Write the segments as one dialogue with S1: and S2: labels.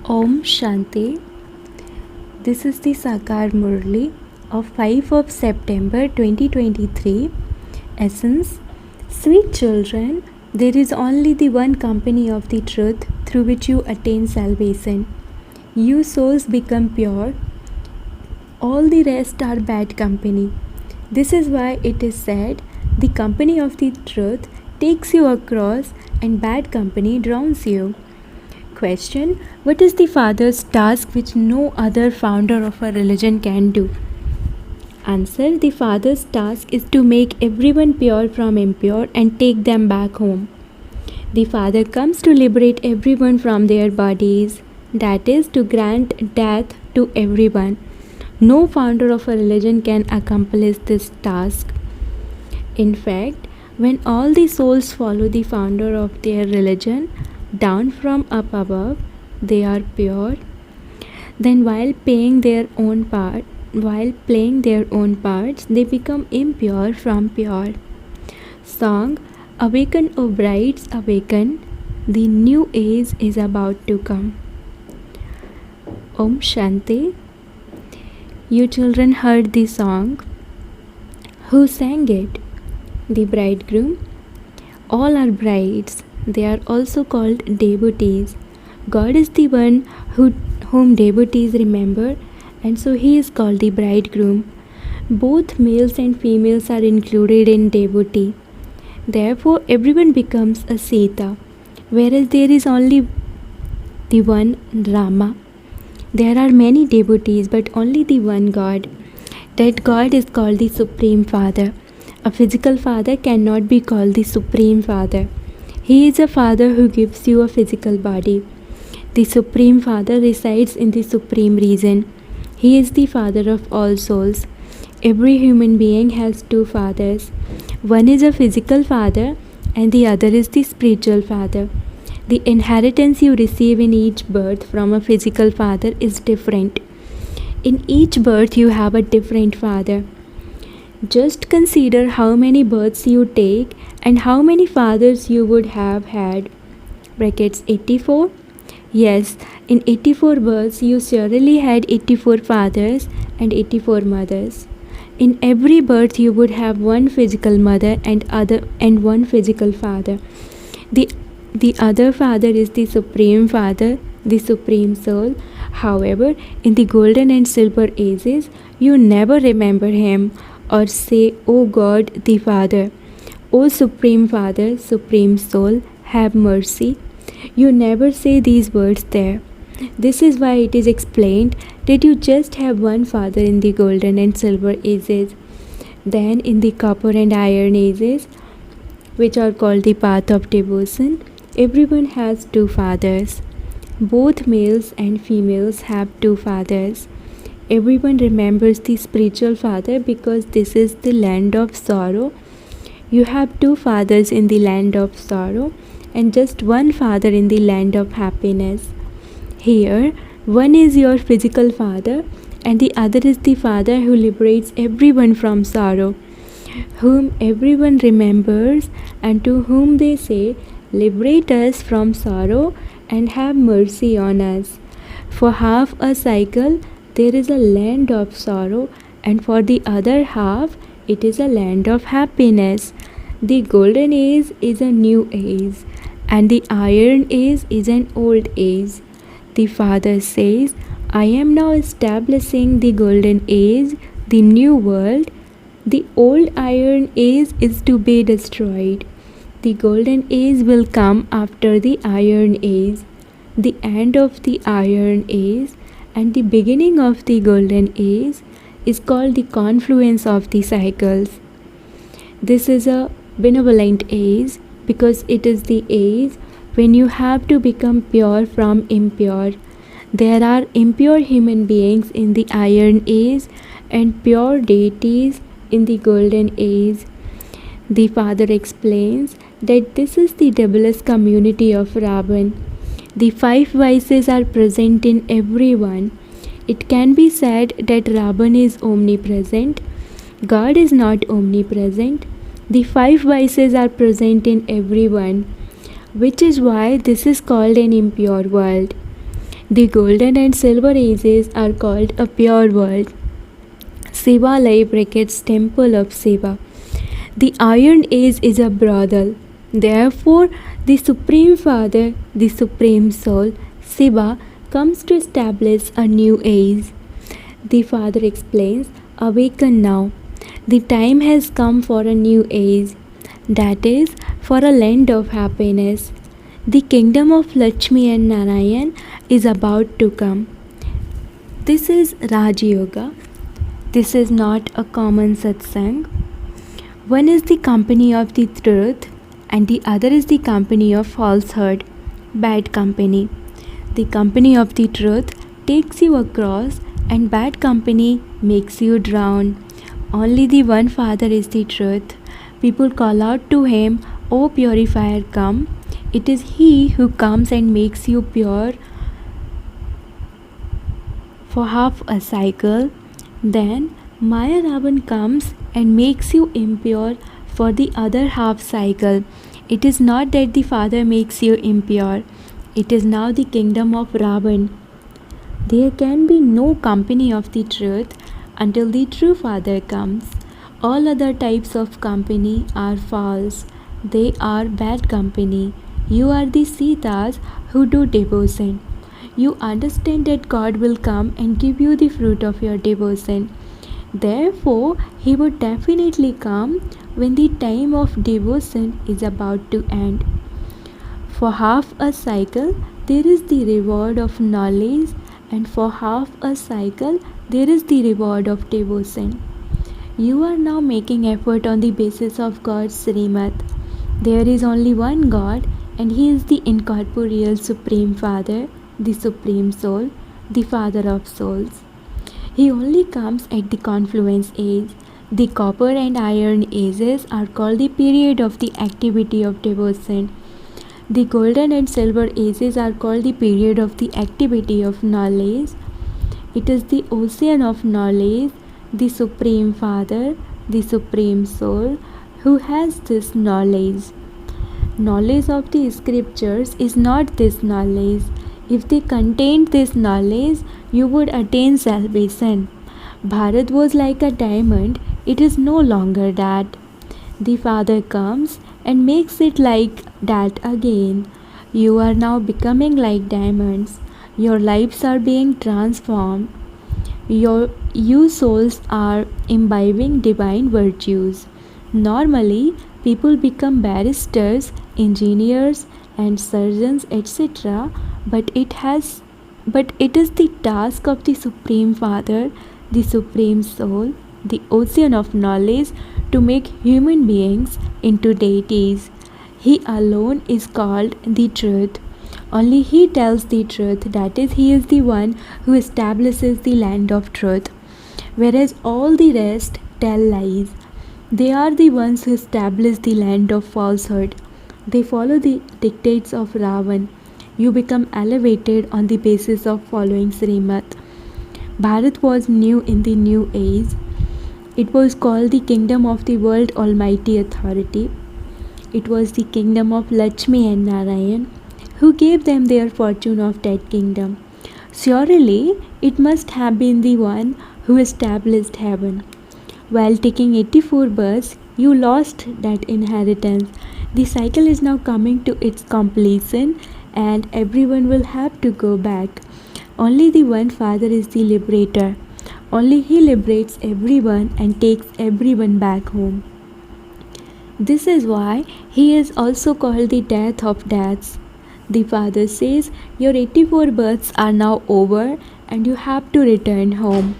S1: Om Shanti. This is the Sakar Murli of 5 of September 2023. Essence. Sweet children, there is only the one company of the truth through which you attain salvation. You souls become pure. All the rest are bad company. This is why it is said, the company of the truth takes you across and bad company drowns you. Question. What is the father's task which no other founder of a religion can do? Answer. The father's task is to make everyone pure from impure and take them back home. The father comes to liberate everyone from their bodies, that is, to grant death to everyone. No founder of a religion can accomplish this task. In fact, when all the souls follow the founder of their religion, down from up above, they are pure. Then while playing their own parts, they become impure from pure. Song. Awaken, O brides, awaken. The new age is about to come. Om Shanti. You children heard the song. Who sang it? The bridegroom. All are brides. They are also called devotees. God is the one whom devotees remember, and so he is called the bridegroom. Both males and females are included in devotee. Therefore, everyone becomes a Sita, whereas there is only the one Rama. There are many devotees, but only the one God. That God is called the Supreme Father. A physical father cannot be called the Supreme Father. He is a father who gives you a physical body. The Supreme Father resides in the Supreme Reason. He is the Father of all souls. Every human being has two fathers. One is a physical father and the other is the spiritual father. The inheritance you receive in each birth from a physical father is different. In each birth you have a different father. Just consider how many births you take and how many fathers you would have had. Brackets 84. Yes, in 84 births you surely had 84 fathers and 84 mothers. In every birth you would have one physical mother and one physical father. The other father is the Supreme Father, the Supreme Soul. However, in the golden and silver ages, you never remember him or say, O God the Father, O Supreme Father, Supreme Soul, have mercy. You never say these words there. This is why it is explained that you just have one father in the golden and silver ages. Then in the copper and iron ages, which are called the path of devotion, everyone has two fathers. Both males and females have two fathers. Everyone remembers the spiritual father because this is the land of sorrow. You have two fathers in the land of sorrow and just one father in the land of happiness. Here, one is your physical father and the other is the father who liberates everyone from sorrow, whom everyone remembers and to whom they say, liberate us from sorrow and have mercy on us. For half a cycle, there is a land of sorrow, and for the other half, it is a land of happiness. The golden age is a new age, and the iron age is an old age. The Father says, I am now establishing the golden age, the new world. The old iron age is to be destroyed. The golden age will come after the iron age. The end of the iron age and the beginning of the golden age is called the confluence of the cycles. This is a benevolent age because it is the age when you have to become pure from impure. There are impure human beings in the iron age and pure deities in the golden age. The Father explains that this is the devilish community of Ravan. The 5 vices are present in everyone. It can be said that Ravan is omnipresent. God is not omnipresent. The 5 vices are present in everyone, which is why this is called an impure world. The golden and silver ages are called a pure world. Shiva brackets temple of Shiva. The Iron Age is a brothel. Therefore, the Supreme Father, the Supreme Soul, Shiva, comes to establish a new age. The Father explains, awaken now. The time has come for a new age. That is, for a land of happiness. The kingdom of Lakshmi and Narayan is about to come. This is Raj Yoga. This is not a common satsang. One is the company of the truth and the other is the company of falsehood, bad company. The company of the truth takes you across and bad company makes you drown. Only the one Father is the truth. People call out to him, O purifier, come. It is he who comes and makes you pure for half a cycle. Then Maya Ravan comes and makes you impure for the other half cycle. It is not that the Father makes you impure. It is now the kingdom of Ravan. There can be no company of the truth until the true Father comes. All other types of company are false. They are bad company. You are the Sitas who do devotion. You understand that God will come and give you the fruit of your devotion. Therefore, he would definitely come when the time of devotion is about to end. For half a cycle, there is the reward of knowledge, and for half a cycle, there is the reward of devotion. You are now making effort on the basis of God's Srimad. There is only one God, and he is the incorporeal Supreme Father, the Supreme Soul, the Father of souls. He only comes at the confluence age. The copper and iron ages are called the period of the activity of devotion. The golden and silver ages are called the period of the activity of knowledge. It is the ocean of knowledge, the Supreme Father, the Supreme Soul, who has this knowledge. Knowledge of the scriptures is not this knowledge. If they contained this knowledge, you would attain salvation. Bharat was like a diamond, it is no longer that. The Father comes and makes it like that again. You are now becoming like diamonds. Your lives are being transformed. You souls are imbibing divine virtues. Normally, people become barristers, engineers, and surgeons, etc. But it is the task of the Supreme Father, the Supreme Soul, the ocean of knowledge, to make human beings into deities. He alone is called the truth. Only he tells the truth, that is, he is the one who establishes the land of truth. Whereas all the rest tell lies. They are the ones who establish the land of falsehood. They follow the dictates of Ravan. You become elevated on the basis of following Srimad. Bharat was new in the new age. It was called the kingdom of the world almighty authority. It was the kingdom of Lakshmi and Narayan, who gave them their fortune of that kingdom. Surely, it must have been the one who established heaven. While taking 84 births, you lost that inheritance. The cycle is now coming to its completion, and everyone will have to go back. Only the one Father is the liberator. Only he liberates everyone and takes everyone back home. This is why he is also called the death of deaths. The Father says, your 84 births are now over and you have to return home.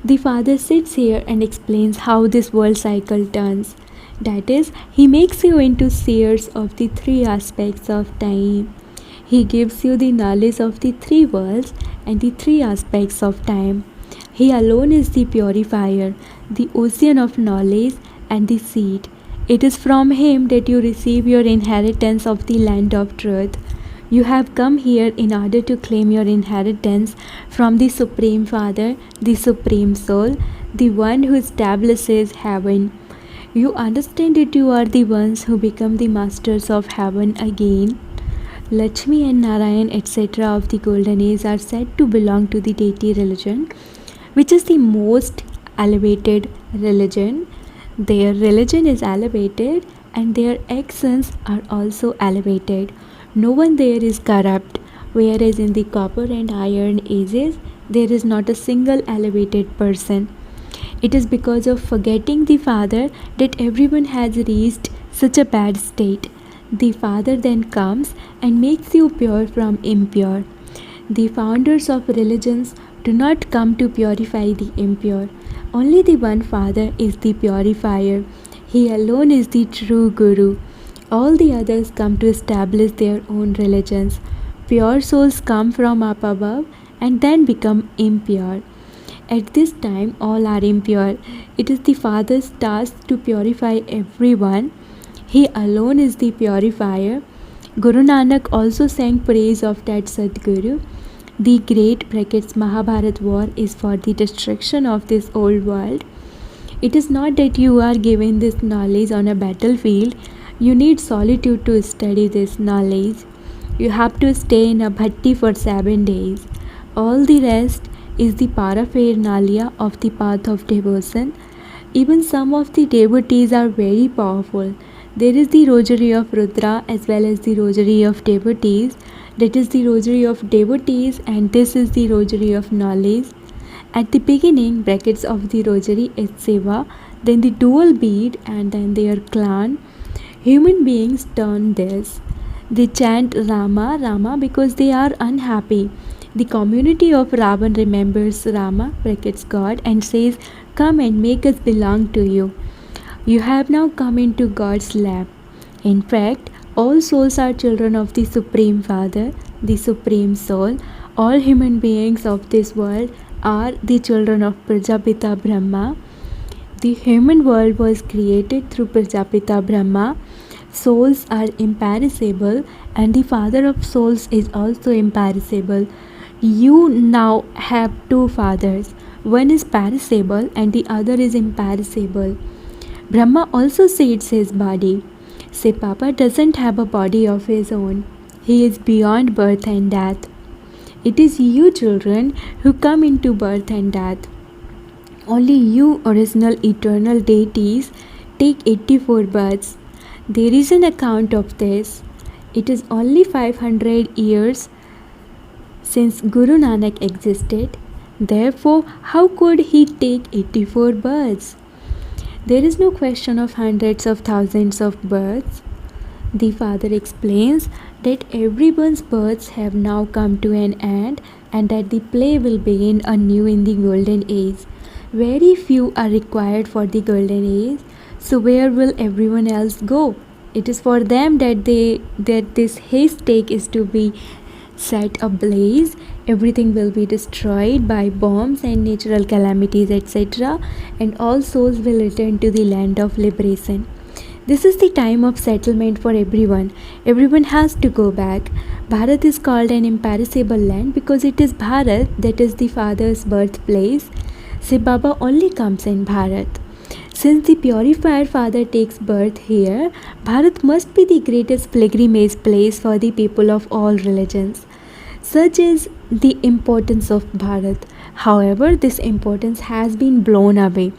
S1: The Father sits here and explains how this world cycle turns. That is, he makes you into seers of the three aspects of time. He gives you the knowledge of the three worlds and the three aspects of time. He alone is the purifier, the ocean of knowledge and the seed. It is from him that you receive your inheritance of the land of truth. You have come here in order to claim your inheritance from the Supreme Father, the Supreme Soul, the one who establishes heaven. You understand that you are the ones who become the masters of heaven again. Lakshmi and Narayan, etc., of the Golden Age are said to belong to the deity religion, which is the most elevated religion. Their religion is elevated and their actions are also elevated. No one there is corrupt, whereas in the copper and iron ages, there is not a single elevated person. It is because of forgetting the Father that everyone has reached such a bad state. The Father then comes and makes you pure from impure. The founders of religions do not come to purify the impure. Only the one Father is the purifier. He alone is the true Guru. All the others come to establish their own religions. Pure souls come from up above and then become impure. At this time, all are impure. It is the Father's task to purify everyone. He alone is the purifier. Guru Nanak also sang praise of that Sadguru. The great Mahabharat war is for the destruction of this old world. It is not that you are given this knowledge on a battlefield. You need solitude to study this knowledge. You have to stay in a bhatti for 7 days. All the rest is the paraphernalia of the path of devotion. Even some of the devotees are very powerful. There is the rosary of Rudra as well as the rosary of devotees. That is the rosary of devotees and this is the rosary of knowledge. At the beginning, brackets of the rosary is Seva, then the dual bead and then their clan. Human beings turn this. They chant Rama, Rama because they are unhappy. The community of Ravan remembers Rama, brackets God, and says, "Come and make us belong to you. You have now come into God's lap." In fact, all souls are children of the Supreme Father, the Supreme Soul. All human beings of this world are the children of Prajapita Brahma. The human world was created through Prajapita Brahma. Souls are imperishable and the Father of souls is also imperishable. You now have two fathers. One is perishable and the other is imperishable. Brahma also shades his body. Say Papa doesn't have a body of his own. He is beyond birth and death. It is you children who come into birth and death. Only you original eternal deities take 84 births. There is an account of this. It is only 500 years since Guru Nanak existed. Therefore, how could he take 84 births? There is no question of hundreds of thousands of births. The Father explains that everyone's births have now come to an end and that the play will begin anew in the Golden Age. Very few are required for the Golden Age, so where will everyone else go? It is for them that this haystack is to be set ablaze. Everything will be destroyed by bombs and natural calamities, etc., and all souls will return to the land of liberation. This is the time of settlement for everyone. Everyone has to go back. Bharat is called an imperishable land because it is Bharat, that is the Father's birthplace. Shiv Baba only comes in Bharat. Since the purified Father takes birth here, Bharat must be the greatest pilgrimage place for the people of all religions. Such is the importance of Bharat. However, this importance has been blown away.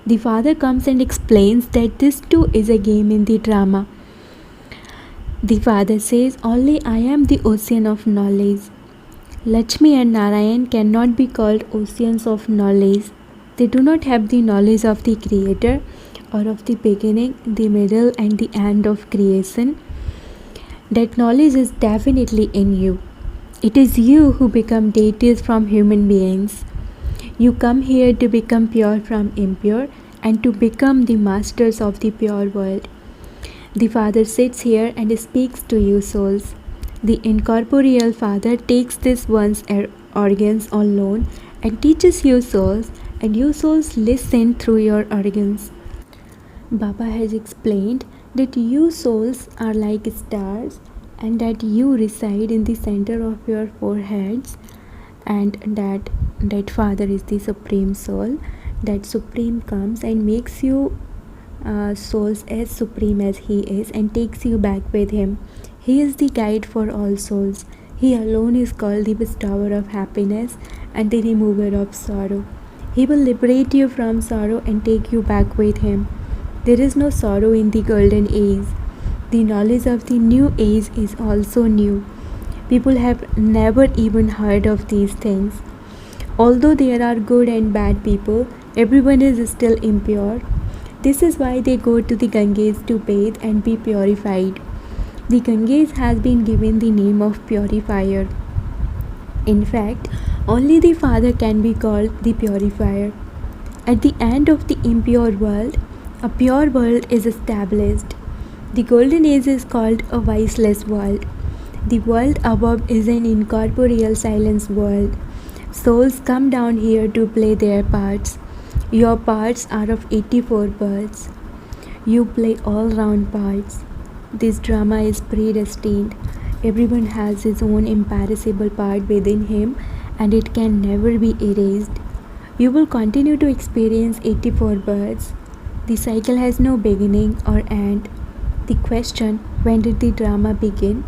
S1: The Father comes and explains that this too is a game in the drama. The Father says, "Only I am the ocean of knowledge." Lakshmi and Narayan cannot be called oceans of knowledge. They do not have the knowledge of the Creator or of the beginning, the middle, and the end of creation. That knowledge is definitely in you. It is you who become deities from human beings. You come here to become pure from impure and to become the masters of the pure world. The Father sits here and speaks to you souls. The incorporeal Father takes this one's organs on loan and teaches you souls, and you souls listen through your organs. Baba has explained that you souls are like stars and that you reside in the center of your foreheads, and that Father is the Supreme Soul. That Supreme comes and makes you souls as supreme as He is and takes you back with Him. He is the guide for all souls. He alone is called the bestower of happiness and the remover of sorrow. He will liberate you from sorrow and take you back with him. There is no sorrow in the golden age. The knowledge of the new age is also new. People have never even heard of these things. Although there are good and bad people, everyone is still impure. This is why they go to the Ganges to bathe and be purified. The Ganges has been given the name of purifier. In fact, only the Father can be called the purifier. At the end of the impure world, a pure world is established. The golden age is called a viceless world. The world above is an incorporeal silence world. Souls come down here to play their parts. Your parts are of 84 birds. You play all round parts. This drama is predestined. Everyone has his own imperishable part within him, and it can never be erased. You will continue to experience 84 births. The cycle has no beginning or end. The question, when did the drama begin,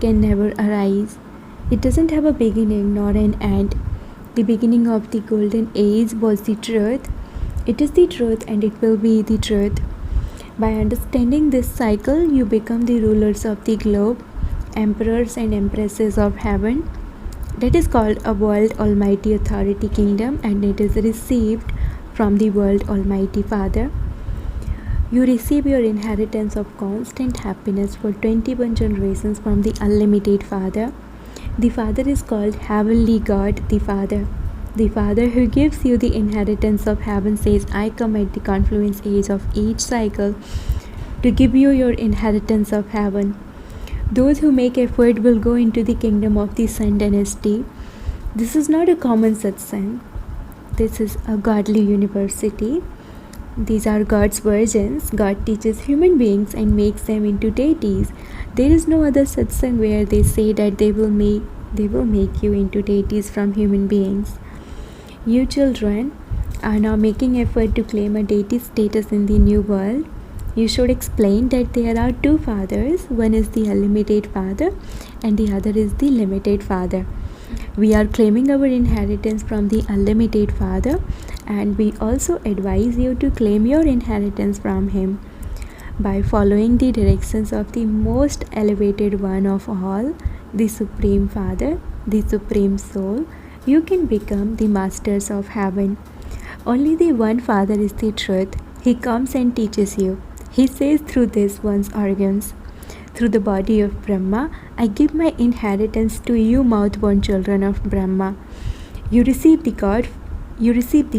S1: can never arise. It doesn't have a beginning nor an end. The beginning of the golden age was the truth. It is the truth and it will be the truth. By understanding this cycle, you become the rulers of the globe, emperors and empresses of heaven. That is called a world almighty authority kingdom, and it is received from the world almighty Father. You receive your inheritance of constant happiness for 21 generations from the unlimited Father. The Father is called Heavenly God, the Father. The Father who gives you the inheritance of heaven says, I come at the confluence age of each cycle to give you your inheritance of heaven. Those who make effort will go into the kingdom of the Sun dynasty. This is not a common satsang. This is a godly university. These are God's virgins. God teaches human beings and makes them into deities. There is no other satsang where they say that they will make you into deities from human beings. You children are now making effort to claim a deity status in the new world. You should explain that there are two fathers. One is the unlimited Father and the other is the limited Father. We are claiming our inheritance from the unlimited Father, and we also advise you to claim your inheritance from him. By following the directions of the most elevated one of all, the Supreme Father, the Supreme Soul, you can become the masters of heaven. Only the one Father is the truth. He comes and teaches you. He says through this one's organs, through the body of Brahma, I give my inheritance to you mouth-born children of Brahma. You receive the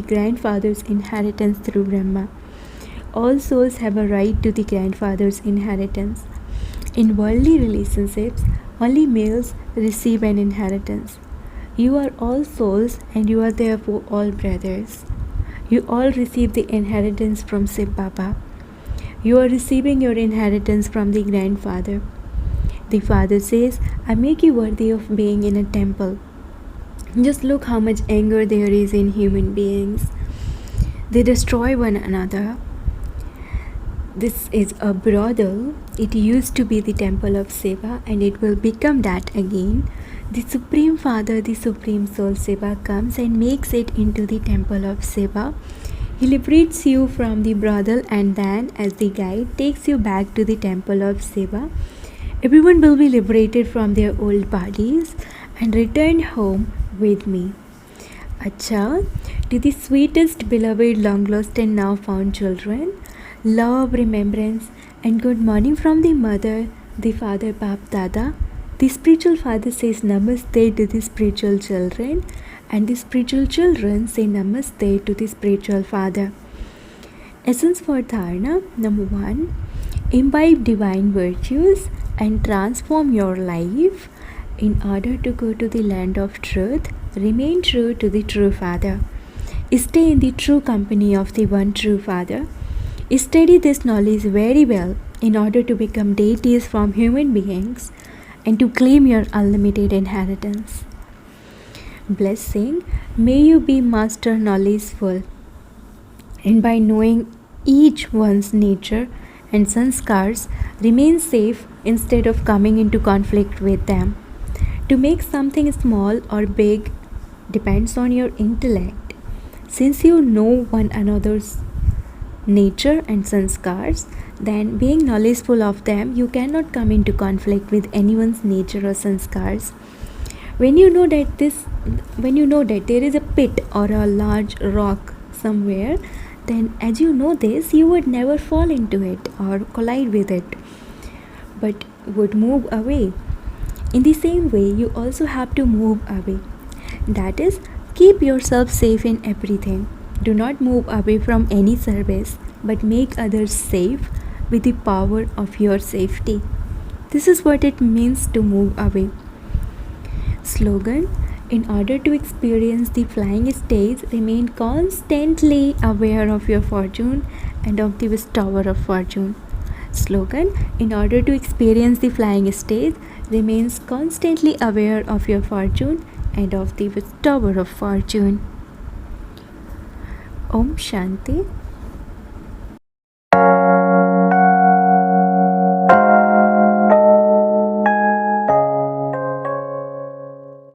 S1: grandfather's inheritance through Brahma. All souls have a right to the grandfather's inheritance. In worldly relationships, only males receive an inheritance. You are all souls and you are therefore all brothers. You all receive the inheritance from Shiv Baba. You are receiving your inheritance from the grandfather. The Father says, I make you worthy of being in a temple. Just look how much anger there is in human beings. They destroy one another. This is a brothel. It used to be the temple of Shiva and it will become that again. The Supreme Father, the Supreme Soul Shiva comes and makes it into the temple of Shiva. He liberates you from the brothel and then, as the guide, takes you back to the temple of Shiva. Everyone will be liberated from their old bodies and return home with me. Acha, to the sweetest, beloved, long lost and now found children, love, remembrance, and good morning from the mother, the father, Bap Dada. The spiritual father says Namaste to the spiritual children, and the spiritual children say Namaste to the spiritual father. Essence for Dharana. Number 1. Imbibe divine virtues and transform your life in order to go to the land of truth. Remain true to the true Father. Stay in the true company of the one true Father. Study this knowledge very well in order to become deities from human beings and to claim your unlimited inheritance. Blessing, may you be master knowledgeful, and by knowing each one's nature and sanskars remain safe instead of coming into conflict with them. To make something small or big depends on your intellect. Since you know one another's nature and sanskars, then being knowledgeful of them, you cannot come into conflict with anyone's nature or sanskars. When you know that there is a pit or a large rock somewhere, then as you know this, you would never fall into it or collide with it, but would move away. In the same way, you also have to move away. That is, keep yourself safe in everything. Do not move away from any service, but make others safe with the power of your safety. This is what it means to move away. Slogan: in order to experience the flying stage, remain constantly aware of your fortune and of the bestower of fortune. Slogan: in order to experience the flying stage, remains constantly aware of your fortune and of the bestower of fortune. Om Shanti.